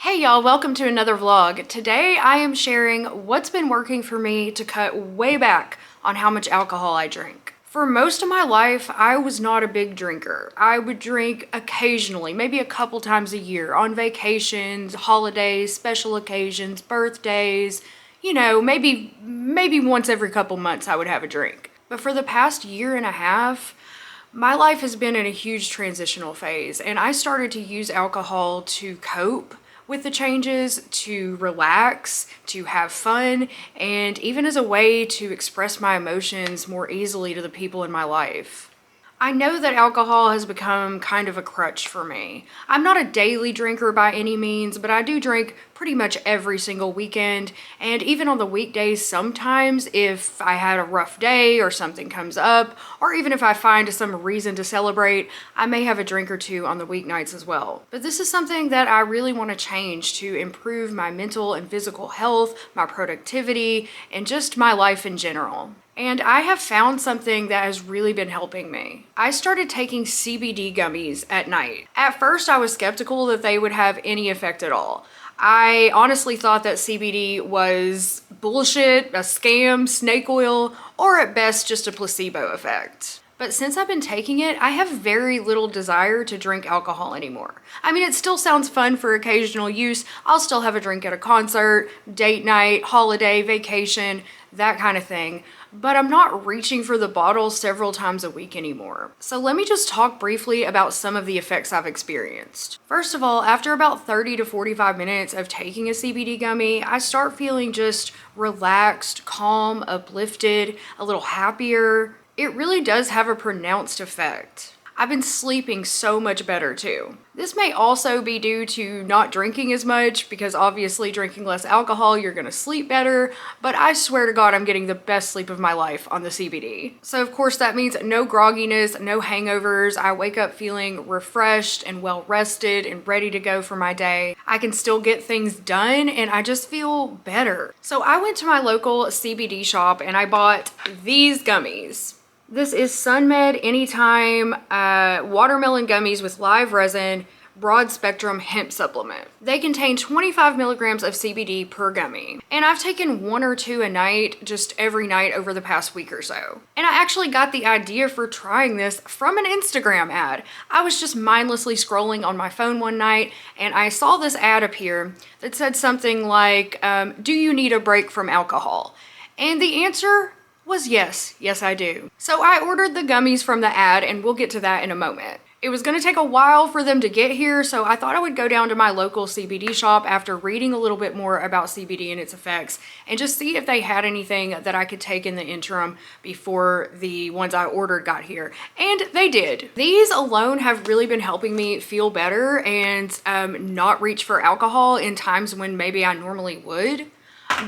Hey y'all, welcome to another vlog. Today I am sharing what's been working for me to cut way back on how much alcohol I drink. For most of my life, I was not a big drinker. I would drink occasionally, maybe a couple times a year, on vacations, holidays, special occasions, birthdays, maybe once every couple months I would have a drink. But for the past year and a half, my life has been in a huge transitional phase, and I started to use alcohol to cope with the changes, to relax, to have fun, and even as a way to express my emotions more easily to the people in my life. I know that alcohol has become kind of a crutch for me. I'm not a daily drinker by any means, but I do drink pretty much every single weekend, and even on the weekdays sometimes if I had a rough day or something comes up, or even if I find some reason to celebrate, I may have a drink or two on the weeknights as well. But this is something that I really want to change to improve my mental and physical health, my productivity, and just my life in general. And I have found something that has really been helping me. I started taking CBD gummies at night. At first, I was skeptical that they would have any effect at all. I honestly thought that CBD was bullshit, a scam, snake oil, or at best just a placebo effect. But since I've been taking it, I have very little desire to drink alcohol anymore. I mean, it still sounds fun for occasional use. I'll still have a drink at a concert, date night, holiday, vacation, that kind of thing. But I'm not reaching for the bottle several times a week anymore. So let me just talk briefly about some of the effects I've experienced. First of all, after about 30 to 45 minutes of taking a CBD gummy, I start feeling just relaxed, calm, uplifted, a little happier. It really does have a pronounced effect. I've been sleeping so much better too. This may also be due to not drinking as much, because obviously drinking less alcohol, you're gonna sleep better, but I swear to God, I'm getting the best sleep of my life on the CBD. So of course that means no grogginess, no hangovers. I wake up feeling refreshed and well rested and ready to go for my day. I can still get things done and I just feel better. So I went to my local CBD shop and I bought these gummies. This is SunMed Anytime watermelon gummies with live resin, broad spectrum hemp supplement. They contain 25 milligrams of CBD per gummy. And I've taken one or two a night, just every night over the past week or so. And I actually got the idea for trying this from an Instagram ad. I was just mindlessly scrolling on my phone one night and I saw this ad appear that said something like, do you need a break from alcohol? And the answer was yes. Yes, I do. So I ordered the gummies from the ad, and we'll get to that in a moment. It was gonna take a while for them to get here, so I thought I would go down to my local CBD shop after reading a little bit more about CBD and its effects, and just see if they had anything that I could take in the interim before the ones I ordered got here. And they did. These alone have really been helping me feel better and not reach for alcohol in times when maybe I normally would.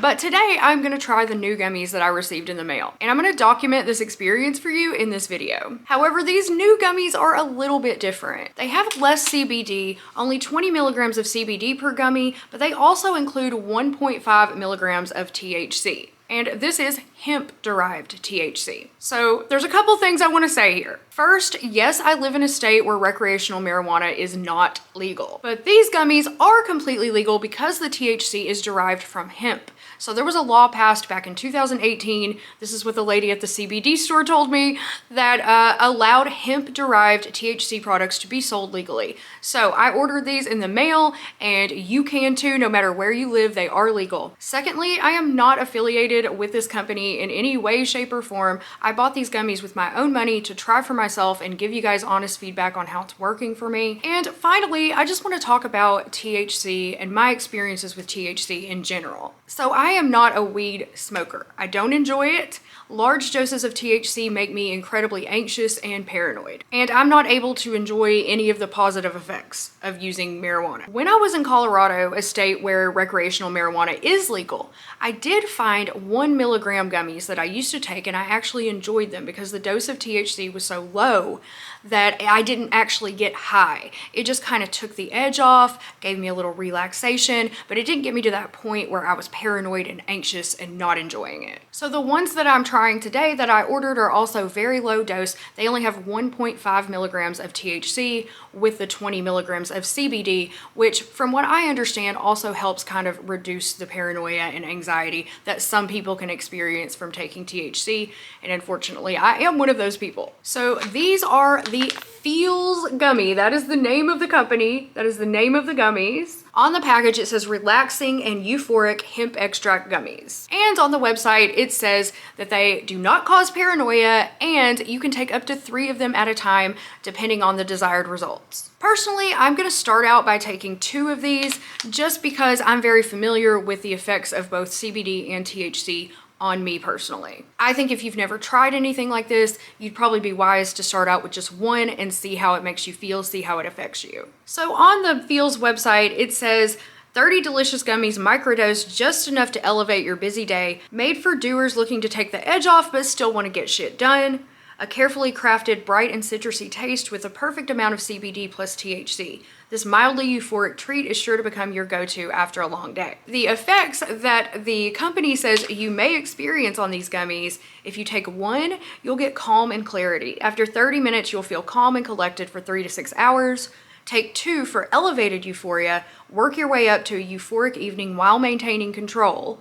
But today I'm gonna try the new gummies that I received in the mail, and I'm gonna document this experience for you in this video. However, these new gummies are a little bit different. They have less CBD, only 20 milligrams of CBD per gummy, but they also include 1.5 milligrams of THC. And this is hemp-derived THC. So there's a couple things I want to say here. First, yes, I live in a state where recreational marijuana is not legal, but these gummies are completely legal because the THC is derived from hemp. So there was a law passed back in 2018, this is what the lady at the CBD store told me, that allowed hemp-derived THC products to be sold legally. So I ordered these in the mail, and you can too, no matter where you live, they are legal. Secondly, I am not affiliated with this company in any way, shape, or form. I bought these gummies with my own money to try for myself and give you guys honest feedback on how it's working for me. And finally, I just want to talk about THC and my experiences with THC in general. So I am not a weed smoker. I don't enjoy it. Large doses of THC make me incredibly anxious and paranoid, and I'm not able to enjoy any of the positive effects of using marijuana. When I was in Colorado, a state where recreational marijuana is legal, I did find 1 milligram gummies that I used to take, and I actually enjoyed them because the dose of THC was so low that I didn't actually get high. It just kind of took the edge off, gave me a little relaxation, but it didn't get me to that point where I was paranoid and anxious and not enjoying it. So the ones that I'm trying trying today that I ordered are also very low dose. They only have 1.5 milligrams of THC with the 20 milligrams of CBD, which from what I understand also helps kind of reduce the paranoia and anxiety that some people can experience from taking THC. And unfortunately, I am one of those people. So these are the Feels Gummy. That is the name of the company. That is the name of the gummies. On the package, it says relaxing and euphoric hemp extract gummies. And on the website, it says that they do not cause paranoia and you can take up to 3 of them at a time depending on the desired results. Personally, I'm gonna start out by taking 2 of these just because I'm very familiar with the effects of both CBD and THC on me personally. I think if you've never tried anything like this, you'd probably be wise to start out with just 1 and see how it makes you feel, see how it affects you. So on the Feels website, it says 30 delicious gummies microdosed just enough to elevate your busy day, made for doers looking to take the edge off but still want to get shit done. A carefully crafted, bright and citrusy taste with a perfect amount of CBD plus THC. This mildly euphoric treat is sure to become your go-to after a long day. The effects that the company says you may experience on these gummies, if you take 1, you'll get calm and clarity. After 30 minutes, you'll feel calm and collected for 3 to 6 hours. Take 2 for elevated euphoria. Work your way up to a euphoric evening while maintaining control.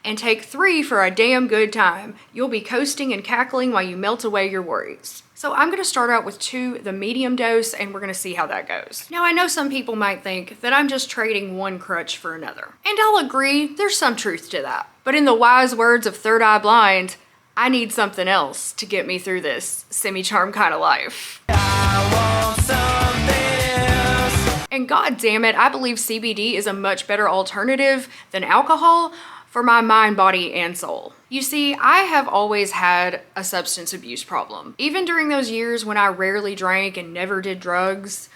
And take 3 for a damn good time. You'll be coasting and cackling while you melt away your worries. So I'm gonna start out with 2, the medium dose, and we're gonna see how that goes. Now I know some people might think that I'm just trading one crutch for another. And I'll agree, there's some truth to that. But in the wise words of Third Eye Blind, I need something else to get me through this semi-charm kind of life. I want something else. And god damn it, I believe CBD is a much better alternative than alcohol for my mind, body, and soul. You see, I have always had a substance abuse problem. Even during those years when I rarely drank and never did drugs,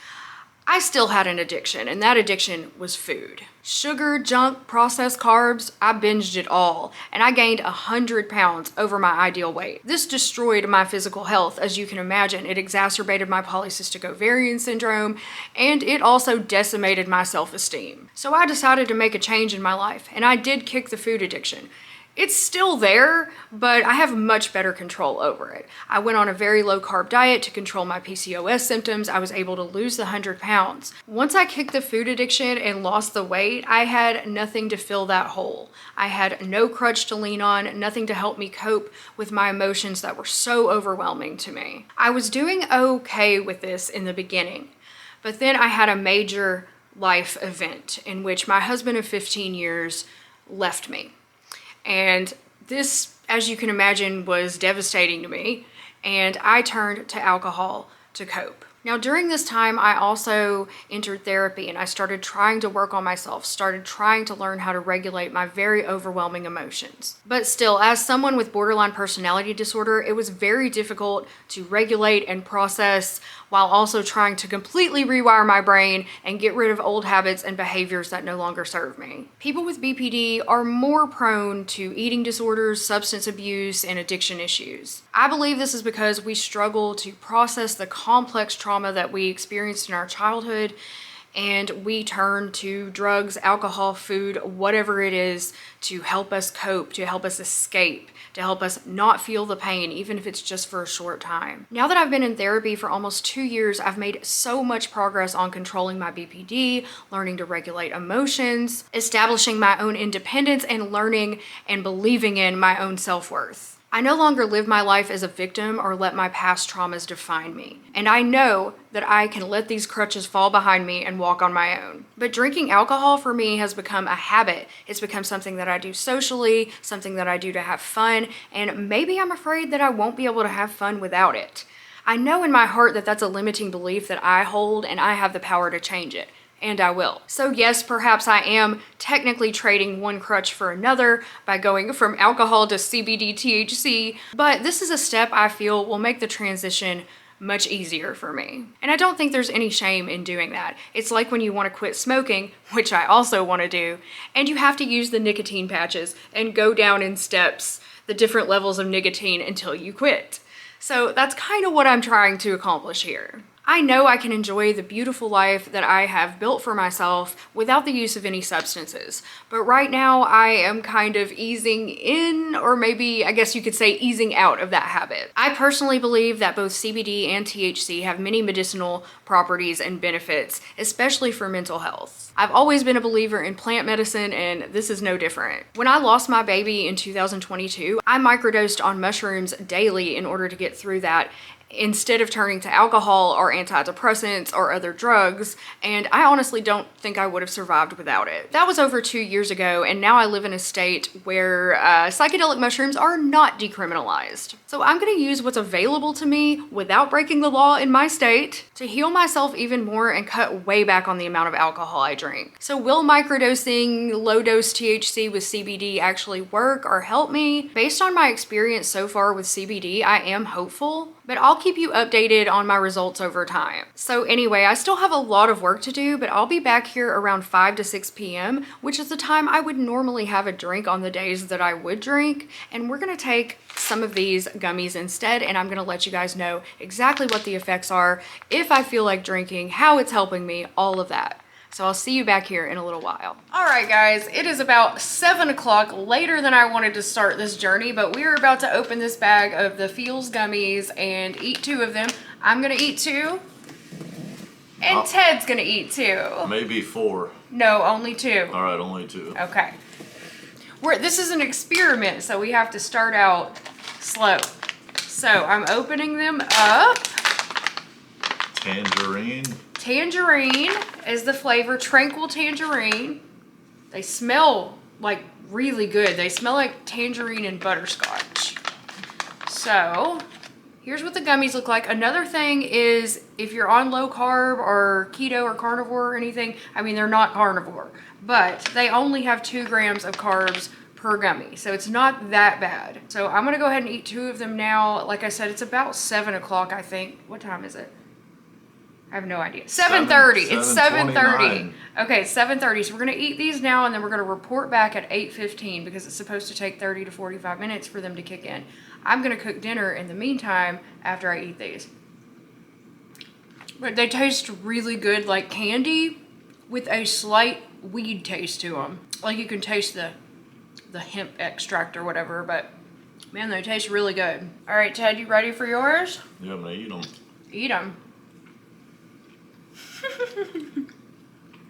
I still had an addiction, and that addiction was food. Sugar, junk, processed carbs, I binged it all, and I gained 100 pounds over my ideal weight. This destroyed my physical health, as you can imagine. It exacerbated my polycystic ovarian syndrome, and it also decimated my self-esteem. So I decided to make a change in my life, and I did kick the food addiction. It's still there, but I have much better control over it. I went on a very low carb diet to control my PCOS symptoms. I was able to lose the 100 pounds. Once I kicked the food addiction and lost the weight, I had nothing to fill that hole. I had no crutch to lean on, nothing to help me cope with my emotions that were so overwhelming to me. I was doing okay with this in the beginning, but then I had a major life event in which my husband of 15 years left me. And this, as you can imagine, was devastating to me, and I turned to alcohol to cope. Now, during this time, I also entered therapy and I started trying to work on myself, started trying to learn how to regulate my very overwhelming emotions. But still, as someone with borderline personality disorder, it was very difficult to regulate and process while also trying to completely rewire my brain and get rid of old habits and behaviors that no longer serve me. People with BPD are more prone to eating disorders, substance abuse, and addiction issues. I believe this is because we struggle to process the complex trauma that we experienced in our childhood, and we turn to drugs, alcohol, food, whatever it is, to help us cope, to help us escape, to help us not feel the pain, even if it's just for a short time. Now that I've been in therapy for almost 2 years, I've made so much progress on controlling my BPD, learning to regulate emotions, establishing my own independence, and learning and believing in my own self-worth. I no longer live my life as a victim or let my past traumas define me. And I know that I can let these crutches fall behind me and walk on my own. But drinking alcohol for me has become a habit. It's become something that I do socially, something that I do to have fun, and maybe I'm afraid that I won't be able to have fun without it. I know in my heart that that's a limiting belief that I hold, and I have the power to change it. And I will. So yes, perhaps I am technically trading one crutch for another by going from alcohol to CBD THC, but this is a step I feel will make the transition much easier for me. And I don't think there's any shame in doing that. It's like when you want to quit smoking, which I also want to do, and you have to use the nicotine patches and go down in steps the different levels of nicotine until you quit. So that's kind of what I'm trying to accomplish here. I know I can enjoy the beautiful life that I have built for myself without the use of any substances. But right now I am kind of easing in, or maybe I guess you could say easing out of that habit. I personally believe that both CBD and THC have many medicinal properties and benefits, especially for mental health. I've always been a believer in plant medicine, and this is no different. When I lost my baby in 2022, I microdosed on mushrooms daily in order to get through that, instead of turning to alcohol or antidepressants or other drugs, and I honestly don't think I would have survived without it. That was over 2 years ago, and now I live in a state where psychedelic mushrooms are not decriminalized. So I'm gonna use what's available to me without breaking the law in my state to heal myself even more and cut way back on the amount of alcohol I drink. So will microdosing low-dose THC with CBD actually work or help me? Based on my experience so far with CBD, I am hopeful, but I'll keep you updated on my results over time. So anyway, I still have a lot of work to do, but I'll be back here around 5 to 6 p.m., which is the time I would normally have a drink on the days that I would drink. And we're gonna take some of these gummies instead, and I'm gonna let you guys know exactly what the effects are, if I feel like drinking, how it's helping me, all of that. So I'll see you back here in a little while. All right, guys, it is about 7 o'clock, later than I wanted to start this journey, but we're about to open this bag of the Feels gummies and eat 2 of them. I'm gonna eat 2, and Ted's gonna eat 2. Maybe 4. No, only 2. All right, only 2. Okay. This is an experiment, so we have to start out slow. So I'm opening them up. Tangerine. Tangerine is the flavor, tranquil tangerine. They smell like really good. They smell like tangerine and butterscotch. So here's what the gummies look like. Another thing is, if you're on low carb or keto or carnivore or anything, I mean, they're not carnivore, but they only have 2 grams of carbs per gummy, so it's not that bad. So I'm gonna go ahead and eat 2 of them now. Like I said, it's about 7 o'clock, I think. What time is it? I have no idea. 7:30. It's 7:30. Okay, 7:30. So we're gonna eat these now, and then we're gonna report back at 8:15 because it's supposed to take 30 to 45 minutes for them to kick in. I'm gonna cook dinner in the meantime after I eat these. But they taste really good, like candy with a slight weed taste to them. Like you can taste the hemp extract or whatever, but man, they taste really good. All right, Ted, you ready for yours? Yeah, I'm gonna eat them. Eat them.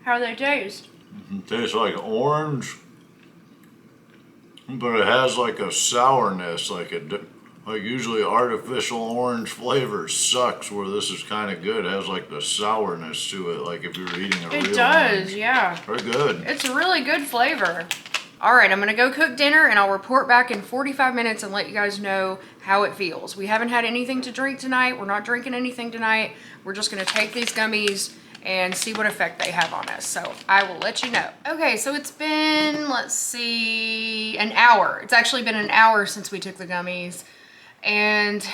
How do they taste? It tastes like orange, but it has like a sourness, like usually artificial orange flavor sucks, where this is kind of good. It has like the sourness to it, like if you were eating a real It does, orange. yeah. Very good. It's a really good flavor. All right, I'm gonna go cook dinner, and I'll report back in 45 minutes and let you guys know how it feels. We haven't had anything to drink tonight. We're not drinking anything tonight. We're just gonna take these gummies and see what effect they have on us. So I will let you know. Okay, so it's been, let's see, an hour. It's actually been an hour since we took the gummies, and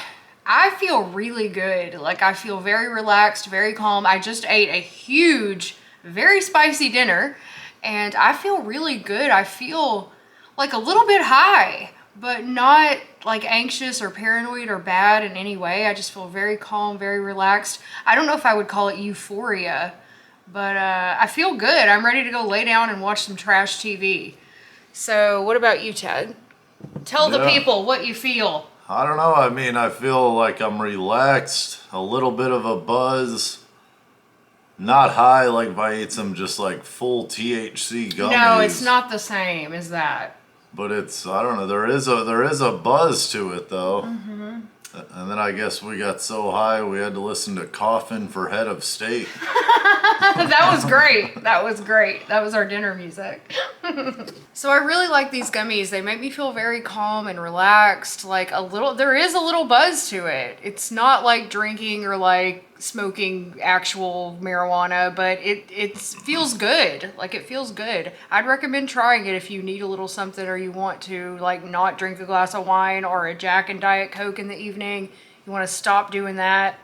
I feel really good. Like, I feel very relaxed, very calm. I just ate a huge, very spicy dinner, and I feel really good. I feel like a little bit high, but not like anxious or paranoid or bad in any way. I just feel very calm, very relaxed. I don't know if I would call it euphoria, but I feel good. I'm ready to go lay down and watch some trash TV. So what about you, Ted? Tell the people what you feel. I don't know. I mean, I feel like I'm relaxed, a little bit of a buzz. Not high like if I ate some just like full THC gummies. No, it's not the same as that. But it's, I don't know, there is a buzz to it though. Mm-hmm. And then I guess we got so high we had to listen to Coffin for Head of State. That was great. That was great. That was our dinner music. So I really like these gummies. They make me feel very calm and relaxed. Like there is a little buzz to it. It's not like drinking or like smoking actual marijuana, but it feels good. Like, it feels good. I'd recommend trying it if you need a little something, or you want to like not drink a glass of wine or a Jack and Diet Coke in the evening. You want to stop doing that.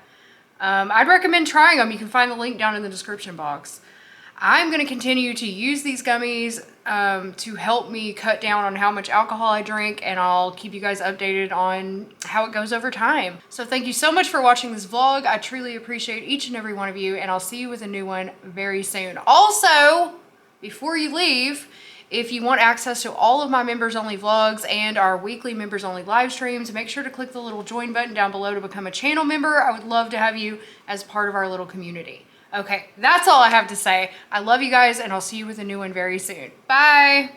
I'd recommend trying them. You can find the link down in the description box. I'm going to continue to use these gummies to help me cut down on how much alcohol I drink, and I'll keep you guys updated on how it goes over time. So thank you so much for watching this vlog. I truly appreciate each and every one of you, and I'll see you with a new one very soon. Also, before you leave, if you want access to all of my members only vlogs and our weekly members only live streams, make sure to click the little join button down below to become a channel member. I would love to have you as part of our little community. Okay, that's all I have to say. I love you guys, and I'll see you with a new one very soon. Bye.